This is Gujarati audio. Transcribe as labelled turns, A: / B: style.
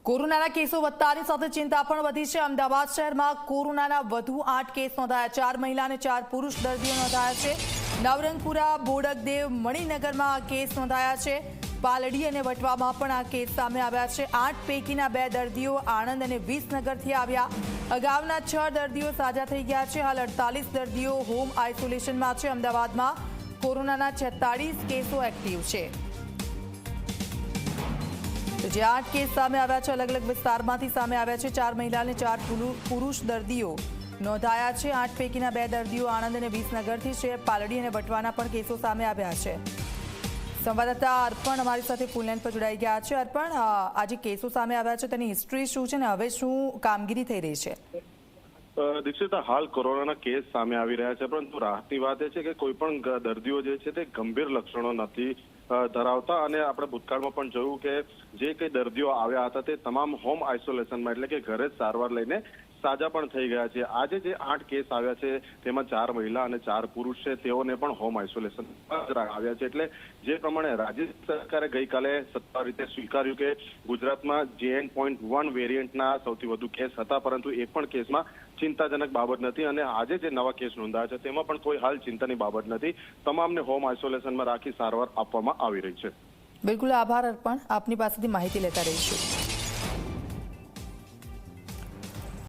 A: કોરોનાના કેસો વધતાની સાથે ચિંતા પણ વધી છે। અમદાવાદ શહેરમાં કોરોનાના વધુ 8 કેસ નોંધાયા। 4 મહિલા અને 4 પુરુષ દર્દીઓ નોંધાયા છે। નવરંગપુરા, બોડકદેવ, મણિનગરમાં આ કેસ નોંધાયા છે। પાલડી અને વટવામાં પણ આ કેસ સામે આવ્યા છે। 8 પૈકીના 2 દર્દીઓ આણંદ અને વિસનગરથી આવ્યા। અગાઉના 6 દર્દીઓ સાજા થઈ ગયા છે। હાલ 48 દર્દીઓ હોમ આઇસોલેશનમાં છે। અમદાવાદમાં કોરોનાના 46 કેસો એક્ટિવ છે। જે 8 કેસ સામે આવ્યા છે અલગ અલગ વિસ્તારમાંથી સામે આવ્યા છે। 4 મહિલા અને 4 પુરુષ દર્દીઓ નોંધાયા છે। 8 પૈકીના 2 દર્દીઓ આણંદ અને વિસનગરથી છે। પાલડી અને વટવાના પણ કેસો સામે આવ્યા છે। સંવાદદાતા અર્પણ અમારી સાથે ફોનલાઈન પર જોડાઈ ગયા છે। અર્પણ, આજે કેસો સામે આવ્યા છે તેની હિસ્ટ્રી શું છે ને હવે શું કામગીરી થઈ રહી છે?
B: દીક્ષિતા, હાલ કોરોનાના કેસ સામે આવી રહ્યા છે, પરંતુ રાહતની વાત એ છે કે કોઈ પણ દર્દીઓ જે છે તે ગંભીર લક્ષણો નથી ધરાવતા। અને આપણે ભૂતકાળમાં પણ જોયું કે જે કઈ દર્દીઓ આવ્યા હતા તે તમામ હોમ આઇસોલેશનમાં એટલે કે ઘરે જ સારવાર લઈને સાજા પણ થઈ ગયા છે। આજે જે 8 કેસ આવ્યા છે તેમાં 4 મહિલા અને 4 પુરુષ છે, તેઓને પણ હોમ આઇસોલેશન આવ્યા છે। એટલે જે પ્રમાણે રાજ્ય સરકારે ગઈકાલે સત્તાવાર રીતે સ્વીકાર્યું કે ગુજરાતમાં JN.1 વેરિયન્ટના સૌથી વધુ કેસ હતા, પરંતુ એક પણ કેસમાં ચિંતાજનક બાબત નથી। અને આજે જે નવા કેસ નોંધાયા છે તેમાં પણ કોઈ હાલ ચિંતાની બાબત નથી। તમામને હોમ આઇસોલેશનમાં રાખી સારવાર આપવામાં આવી રહી છે।
A: બિલકુલ, આભાર અર્પણ, આપની પાસેથી માહિતી લેતા રહીશું।